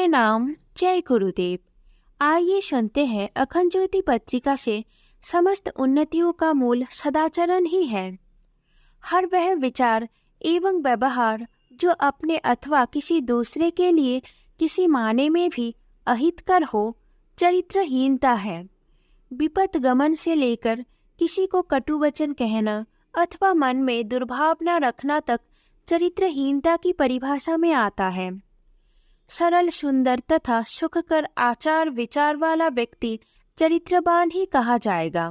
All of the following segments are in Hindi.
प्रणाम। जय गुरुदेव। आइए सुनते हैं अखंड ज्योति पत्रिका से समस्त उन्नतियों का मूल सदाचरण ही है। हर वह विचार एवं व्यवहार जो अपने अथवा किसी दूसरे के लिए किसी माने में भी अहितकर हो, चरित्रहीनता है। विपत गमन से लेकर किसी को कटु वचन कहना अथवा मन में दुर्भावना रखना तक चरित्रहीनता की परिभाषा में आता है। सरल, सुंदर तथा सुखकर आचार विचार वाला व्यक्ति चरित्रवान ही कहा जाएगा।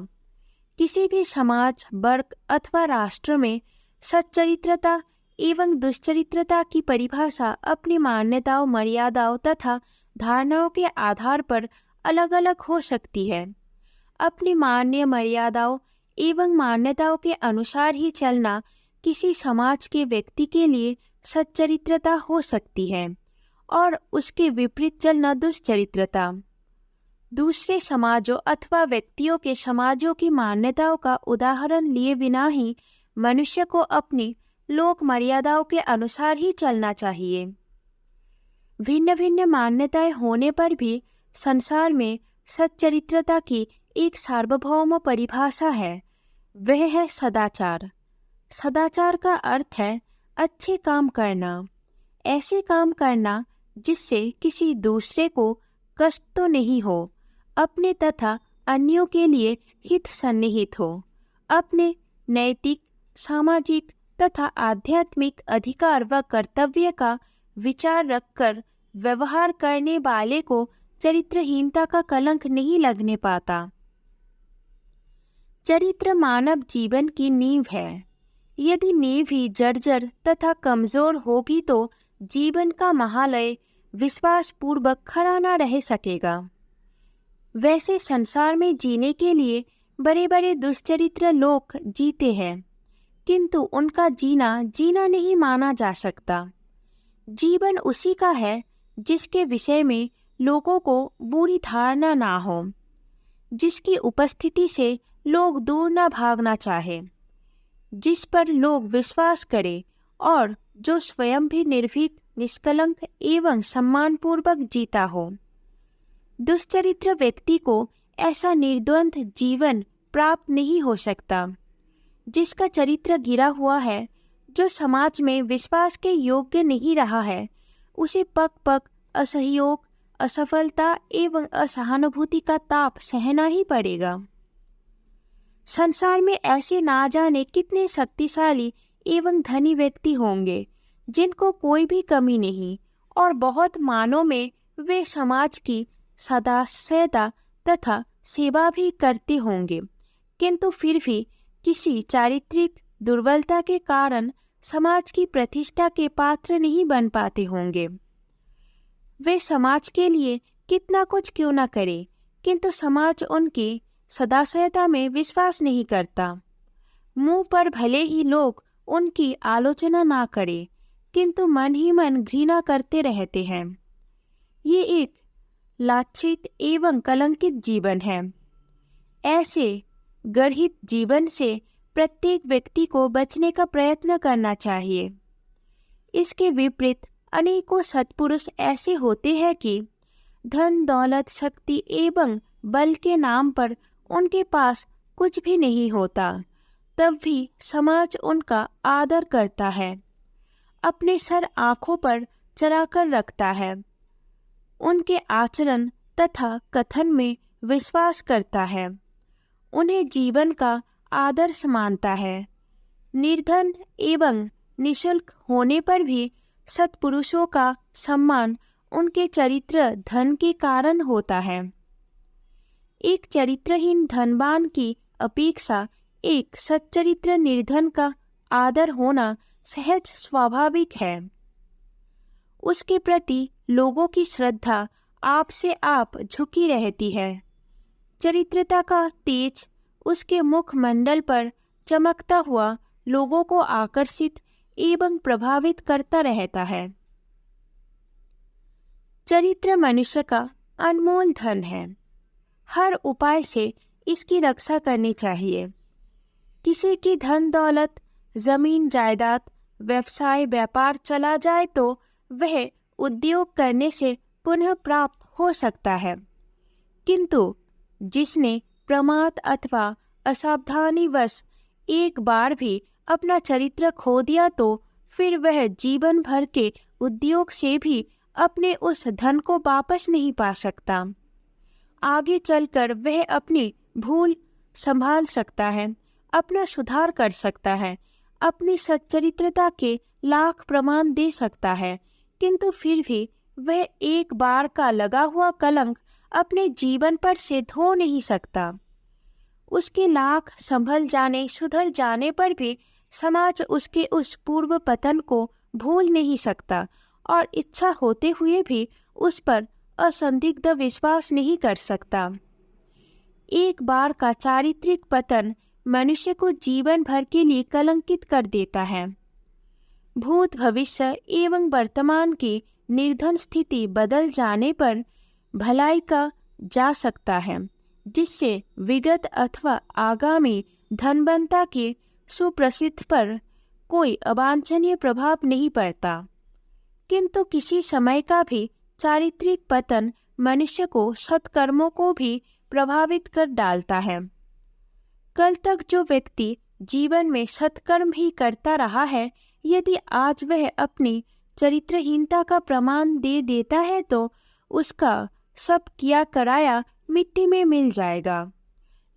किसी भी समाज, वर्ग अथवा राष्ट्र में सच्चरित्रता एवं दुश्चरित्रता की परिभाषा अपनी मान्यताओं, मर्यादाओं तथा धारणाओं के आधार पर अलग अलग हो सकती है। अपनी मान्य मर्यादाओं एवं मान्यताओं के अनुसार ही चलना किसी समाज के व्यक्ति के लिए सच्चरित्रता हो सकती है और उसके विपरीत चलना दुष्चरित्रता। दूसरे समाजों अथवा व्यक्तियों के समाजों की मान्यताओं का उदाहरण लिए बिना ही मनुष्य को अपनी लोक मर्यादाओं के अनुसार ही चलना चाहिए। भिन्न भिन्न मान्यताएं होने पर भी संसार में सच्चरित्रता की एक सार्वभौम परिभाषा है, वह है सदाचार। सदाचार का अर्थ है अच्छे काम करना, ऐसे काम करना जिससे किसी दूसरे को कष्ट तो नहीं हो, अपने तथा अन्यों के लिए हित सन्निहित हो, अपने नैतिक, सामाजिक तथा आध्यात्मिक अधिकार व कर्तव्य का विचार रखकर व्यवहार करने वाले को चरित्रहीनता का कलंक नहीं लगने पाता। चरित्र मानव जीवन की नींव है। यदि नींव ही जर्जर तथा कमजोर होगी तो जीवन का महालय विश्वास पूर्वक खड़ा न रह सकेगा। वैसे संसार में जीने के लिए बड़े बड़े दुष्चरित्र लोग जीते हैं, किंतु उनका जीना नहीं माना जा सकता। जीवन उसी का है जिसके विषय में लोगों को बुरी धारणा ना हो, जिसकी उपस्थिति से लोग दूर न भागना चाहे, जिस पर लोग विश्वास करें और जो स्वयं भी निर्भीक, निष्कलंक एवं सम्मानपूर्वक जीता हो। दुष्चरित्र व्यक्ति को ऐसा निर्द्वंद जीवन प्राप्त नहीं हो सकता। जिसका चरित्र गिरा हुआ है, जो समाज में विश्वास के योग्य नहीं रहा है, उसे पग पग असहयोग, असफलता एवं असहानुभूति का ताप सहना ही पड़ेगा। संसार में ऐसे ना जाने कितने शक्तिशाली एवं धनी व्यक्ति होंगे जिनको कोई भी कमी नहीं और बहुत मानों में वे समाज की सदास्यता तथा सेवा भी करते होंगे, किंतु फिर भी किसी चारित्रिक दुर्बलता के कारण समाज की प्रतिष्ठा के पात्र नहीं बन पाते होंगे। वे समाज के लिए कितना कुछ क्यों न करे, किंतु समाज उनकी सदास्यता में विश्वास नहीं करता। मुंह पर भले ही लोग उनकी आलोचना ना करें, किंतु मन ही मन घृणा करते रहते हैं। ये एक लाछित एवं कलंकित जीवन है। ऐसे गर्हित जीवन से प्रत्येक व्यक्ति को बचने का प्रयत्न करना चाहिए। इसके विपरीत अनेकों सत्पुरुष ऐसे होते हैं कि धन, दौलत, शक्ति एवं बल के नाम पर उनके पास कुछ भी नहीं होता, तब भी समाज उनका आदर करता है, अपने सर आँखों पर चढ़ाकर रखता है, उनके आचरण तथा कथन में विश्वास करता है, उन्हें जीवन का आदर्श मानता है। निर्धन एवं निःशुल्क होने पर भी सत्पुरुषों का सम्मान उनके चरित्र धन के कारण होता है। एक चरित्रहीन धनवान की अपेक्षा एक सच्चरित्र निर्धन का आदर होना सहज स्वाभाविक है। उसके प्रति लोगों की श्रद्धा आप से आप झुकी रहती है। चरित्रता का तेज उसके मुखमंडल पर चमकता हुआ लोगों को आकर्षित एवं प्रभावित करता रहता है। चरित्र मनुष्य का अनमोल धन है। हर उपाय से इसकी रक्षा करनी चाहिए। किसी की धन दौलत, जमीन जायदाद, व्यवसाय व्यापार चला जाए तो वह उद्योग करने से पुनः प्राप्त हो सकता है, किंतु जिसने प्रमाद अथवा असावधानीवश एक बार भी अपना चरित्र खो दिया तो फिर वह जीवन भर के उद्योग से भी अपने उस धन को वापस नहीं पा सकता। आगे चलकर वह अपनी भूल संभाल सकता है, अपना सुधार कर सकता है, अपनी सच्चरित्रता के लाख प्रमाण दे सकता है, किंतु फिर भी वह एक बार का लगा हुआ कलंक अपने जीवन पर से धो नहीं सकता। उसके लाख संभल जाने, सुधर जाने पर भी समाज उसके उस पूर्व पतन को भूल नहीं सकता और इच्छा होते हुए भी उस पर असंदिग्ध विश्वास नहीं कर सकता। एक बार का चारित्रिक पतन मनुष्य को जीवन भर के लिए कलंकित कर देता है। भूत, भविष्य एवं वर्तमान की निर्धन स्थिति बदल जाने पर भलाई का जा सकता है, जिससे विगत अथवा आगामी धनवंता के सुप्रसिद्ध पर कोई अवांछनीय प्रभाव नहीं पड़ता, किंतु किसी समय का भी चारित्रिक पतन मनुष्य को सत्कर्मों को भी प्रभावित कर डालता है। कल तक जो व्यक्ति जीवन में सत्कर्म ही करता रहा है, यदि आज वह अपनी चरित्रहीनता का प्रमाण दे देता है तो उसका सब किया कराया मिट्टी में मिल जाएगा।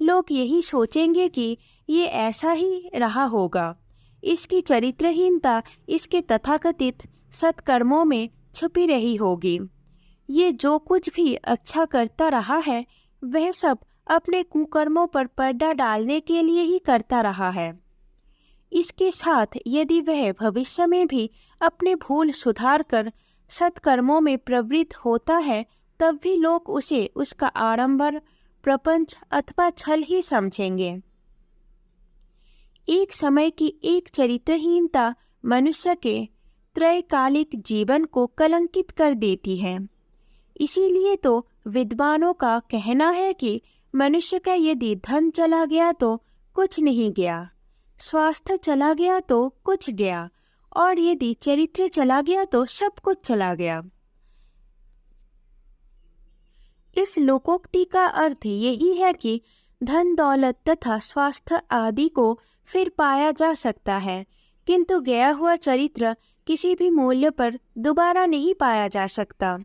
लोग यही सोचेंगे कि ये ऐसा ही रहा होगा, इसकी चरित्रहीनता इसके तथाकथित सत्कर्मों में छुपी रही होगी। ये जो कुछ भी अच्छा करता रहा है वह सब अपने कुकर्मों पर पर्दा डालने के लिए ही करता रहा है। इसके साथ यदि वह भविष्य में भी अपने भूल सुधार कर सत्कर्मों में प्रवृत्त होता है, तब भी लोग उसे उसका आडंबर, प्रपंच अथवा छल ही समझेंगे। एक समय की एक चरित्रहीनता मनुष्य के त्रैकालिक जीवन को कलंकित कर देती है। इसीलिए तो विद्वानों का कहना है कि मनुष्य का यदि धन चला गया तो कुछ नहीं गया, स्वास्थ्य चला गया तो कुछ गया, और यदि चरित्र चला गया तो सब कुछ चला गया। इस लोकोक्ति का अर्थ यही है कि धन, दौलत तथा स्वास्थ्य आदि को फिर पाया जा सकता है, किंतु गया हुआ चरित्र किसी भी मूल्य पर दोबारा नहीं पाया जा सकता।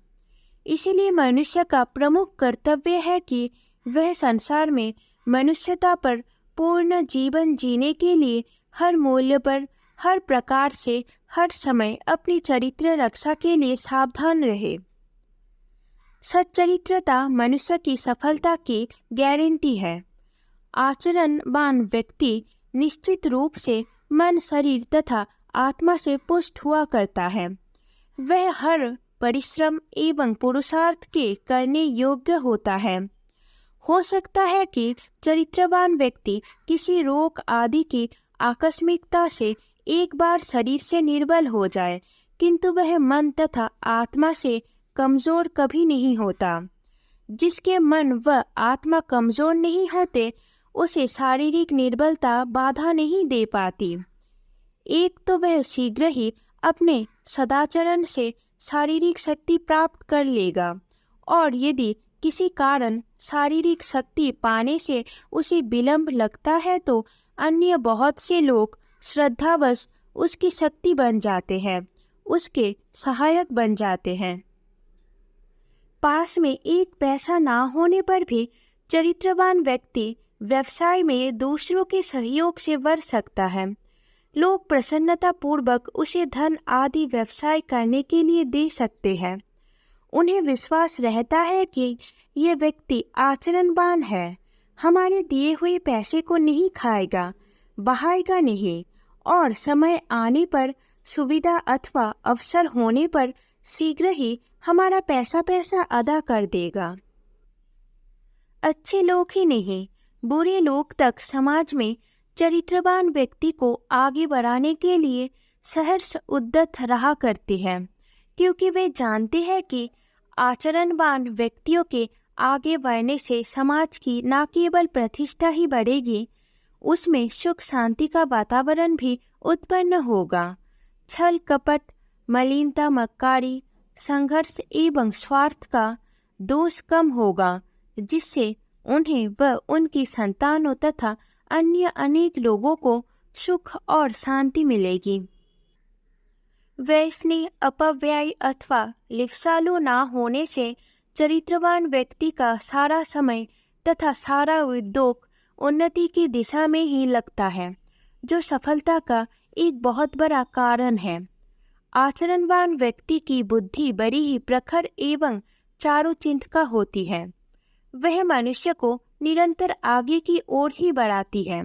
इसीलिए मनुष्य का प्रमुख कर्तव्य है कि वह संसार में मनुष्यता पर पूर्ण जीवन जीने के लिए हर मूल्य पर, हर प्रकार से, हर समय अपनी चरित्र रक्षा के लिए सावधान रहे। सच्चरित्रता मनुष्य की सफलता की गारंटी है। आचरणवान व्यक्ति निश्चित रूप से मन, शरीर तथा आत्मा से पुष्ट हुआ करता है। वह हर परिश्रम एवं पुरुषार्थ के करने योग्य होता है। हो सकता है कि चरित्रवान व्यक्ति किसी रोग आदि की आकस्मिकता से एक बार शरीर से निर्बल हो जाए, किंतु वह मन तथा आत्मा से कमजोर कभी नहीं होता। जिसके मन व आत्मा कमजोर नहीं होते, उसे शारीरिक निर्बलता बाधा नहीं दे पाती। एक तो वह शीघ्र ही अपने सदाचरण से शारीरिक शक्ति प्राप्त कर लेगा, और यदि किसी कारण शारीरिक शक्ति पाने से उसे विलंब लगता है तो अन्य बहुत से लोग श्रद्धावश उसकी शक्ति बन जाते हैं, उसके सहायक बन जाते हैं। पास में एक पैसा ना होने पर भी चरित्रवान व्यक्ति व्यवसाय में दूसरों के सहयोग से बढ़ सकता है। लोग प्रसन्नता पूर्वक उसे धन आदि व्यवसाय करने के लिए दे सकते हैं। उन्हें विश्वास रहता है कि ये व्यक्ति आचरणवान है, हमारे दिए हुए पैसे को नहीं खाएगा, बहाएगा नहीं, और समय आने पर, सुविधा अथवा अवसर होने पर शीघ्र ही हमारा पैसा अदा कर देगा। अच्छे लोग ही नहीं, बुरे लोग तक समाज में चरित्रवान व्यक्ति को आगे बढ़ाने के लिए सहर्ष उद्यत रहा करते हैं, क्योंकि वे जानते हैं कि आचरणवान व्यक्तियों के आगे बढ़ने से समाज की न केवल प्रतिष्ठा ही बढ़ेगी, उसमें सुख शांति का वातावरण भी उत्पन्न होगा। छल कपट, मलिनता, मक्कारी, संघर्ष एवं स्वार्थ का दोष कम होगा, जिससे उन्हें व उनकी संतानों तथा अन्य अनेक लोगों को सुख और शांति मिलेगी। व्यसनी, अपव्यय अथवा लिप्सालु ना होने से चरित्रवान व्यक्ति का सारा समय तथा सारा उद्योग उन्नति की दिशा में ही लगता है, जो सफलता का एक बहुत बड़ा कारण है। आचरणवान व्यक्ति की बुद्धि बड़ी ही प्रखर एवं चारुचिंतका होती है। वह मनुष्य को निरंतर आगे की ओर ही बढ़ाती है।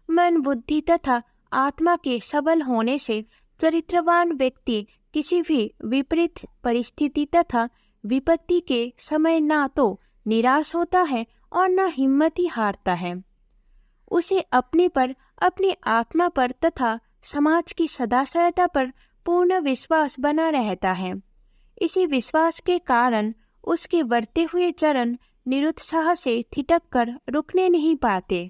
मन, बुद्धि तथा आत्मा के सबल होने से चरित्रवान व्यक्ति किसी भी विपरीत परिस्थिति तथा विपत्ति के समय ना तो निराश होता है और न हिम्मत ही हारता है। उसे अपने पर, अपनी आत्मा पर तथा समाज की सदाचारता पर पूर्ण विश्वास बना रहता है। इसी विश्वास के कारण उसके बढ़ते हुए चरण निरुत्साह से ठिठक कर रुकने नहीं पाते।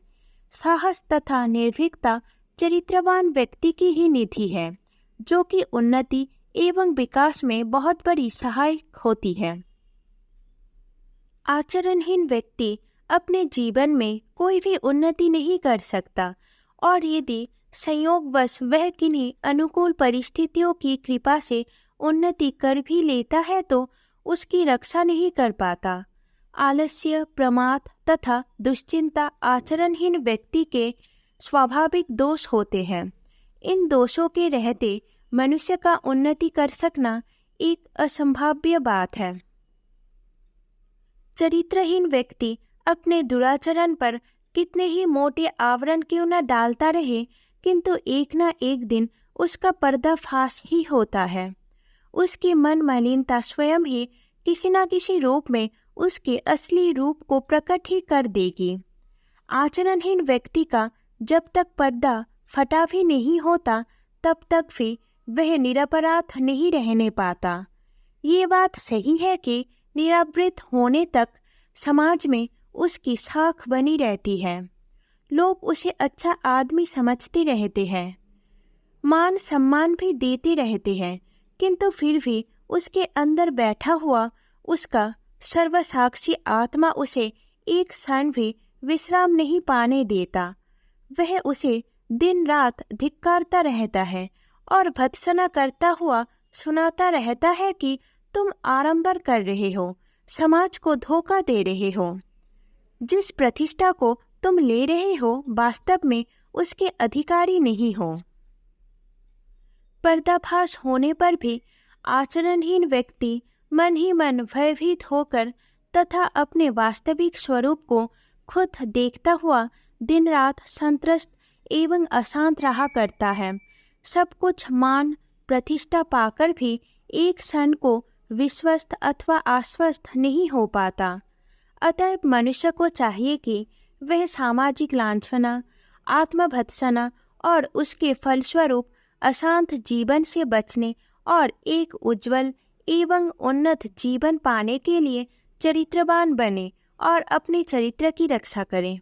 साहस तथा निर्भीकता चरित्रवान व्यक्ति की ही निधि है, जो कि उन्नति एवं विकास में बहुत बड़ी सहायक होती है। आचरणहीन व्यक्ति अपने जीवन में कोई भी उन्नति नहीं कर सकता, और यदि संयोगवश वह किन्हीं अनुकूल परिस्थितियों की कृपा से उन्नति कर भी लेता है तो उसकी रक्षा नहीं कर पाता। आलस्य, प्रमाद तथा दुश्चिंता आचरणहीन व्यक्ति के स्वाभाविक दोष होते हैं। इन दोषों के रहते मनुष्य का उन्नति कर सकना एक असंभाव्य बात है। चरित्रहीन व्यक्ति अपने दुराचरण पर कितने ही मोटे आवरण क्यों न डालता रहे, किंतु एक न एक दिन उसका पर्दाफाश ही होता है। उसकी मन मलिनता स्वयं ही किसी न किसी रूप में उसके असली रूप को प्रकट ही कर देगी। आचरणहीन व्यक्ति का जब तक पर्दा फटा भी नहीं होता, तब तक भी वह निरपराध नहीं रहने पाता। ये बात सही है कि निरावृत होने तक समाज में उसकी साख बनी रहती है। लोग उसे अच्छा आदमी समझते रहते हैं, मान सम्मान भी देते रहते हैं, किंतु फिर भी उसके अंदर बैठा हुआ उसका सर्वसाक्षी आत्मा उसे एक क्षण भी विश्राम नहीं पाने देता। वह उसे दिन रात धिक्कारता रहता है और भत्सना करता हुआ सुनाता रहता है कि तुम आडंबर कर रहे हो, समाज को धोखा दे रहे हो। जिस प्रतिष्ठा को तुम ले रहे हो, वास्तव में उसके अधिकारी नहीं हो। पर्दाफाश होने पर भी आचरणहीन व्यक्ति मन ही मन भयभीत होकर तथा अपने वास्तविक स्वरूप को खुद देखता हुआ दिन रात संत्रस्त एवं अशांत रहा करता है। सब कुछ मान प्रतिष्ठा पाकर भी एक क्षण को विश्वस्त अथवा आश्वस्त नहीं हो पाता। अतः मनुष्य को चाहिए कि वह सामाजिक लांछना, आत्मभत्सना और उसके फलस्वरूप अशांत जीवन से बचने और एक उज्जवल एवं उन्नत जीवन पाने के लिए चरित्रवान बने और अपने चरित्र की रक्षा करें।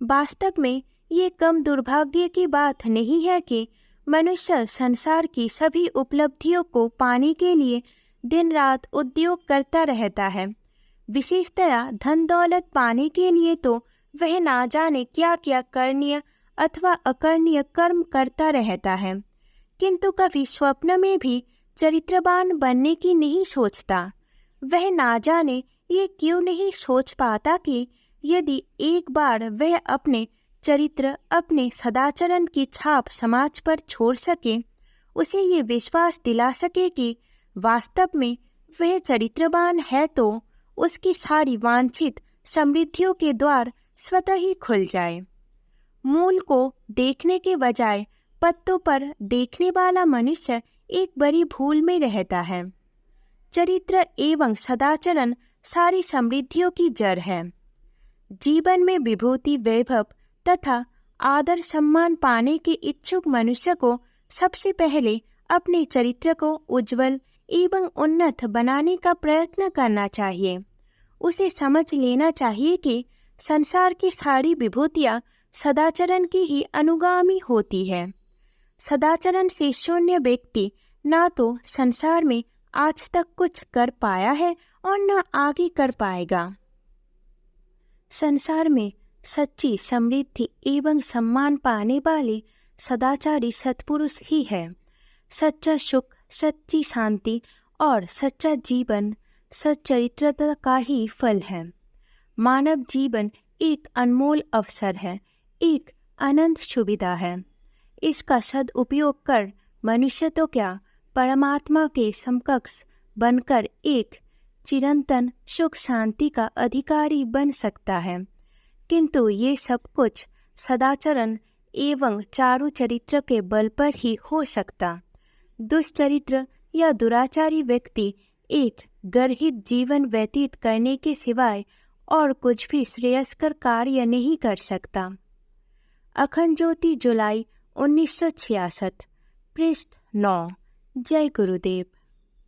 वास्तव में ये कम दुर्भाग्य की बात नहीं है कि मनुष्य संसार की सभी उपलब्धियों को पाने के लिए दिन रात उद्योग करता रहता है। विशेषतया धन दौलत पाने के लिए तो वह ना जाने क्या क्या करणीय अथवा अकरणीय कर्म करता रहता है, किंतु कभी स्वप्न में भी चरित्रवान बनने की नहीं सोचता। वह ना जाने ये क्यों नहीं सोच पाता कि यदि एक बार वह अपने चरित्र, अपने सदाचरण की छाप समाज पर छोड़ सके, उसे ये विश्वास दिला सके कि वास्तव में वह चरित्रवान है, तो उसकी सारी वांछित समृद्धियों के द्वार स्वतः ही खुल जाए। मूल को देखने के बजाय पत्तों पर देखने वाला मनुष्य एक बड़ी भूल में रहता है। चरित्र एवं सदाचरण सारी समृद्धियों की जड़ है। जीवन में विभूति, वैभव तथा आदर सम्मान पाने के इच्छुक मनुष्य को सबसे पहले अपने चरित्र को उज्जवल एवं उन्नत बनाने का प्रयत्न करना चाहिए। उसे समझ लेना चाहिए कि संसार की सारी विभूतियाँ सदाचरण की ही अनुगामी होती है। सदाचरण से शून्य व्यक्ति ना तो संसार में आज तक कुछ कर पाया है और न आगे कर पाएगा। संसार में सच्ची समृद्धि एवं सम्मान पाने वाले सदाचारी सत्पुरुष ही है। सच्चा सुख, सच्ची शांति और सच्चा जीवन सच्चरित्रता का ही फल है। मानव जीवन एक अनमोल अवसर है, एक अनंत सुविधा है। इसका सदुपयोग कर मनुष्य तो क्या, परमात्मा के समकक्ष बनकर एक चिरंतन सुख शांति का अधिकारी बन सकता है। किंतु ये सब कुछ सदाचरण एवं चारु चरित्र के बल पर ही हो सकता। दुष्चरित्र या दुराचारी व्यक्ति एक गर्हित जीवन व्यतीत करने के सिवाय और कुछ भी श्रेयस्कर कार्य नहीं कर सकता। अखंड ज्योति, जुलाई 1966, पृष्ठ 9। जय गुरुदेव।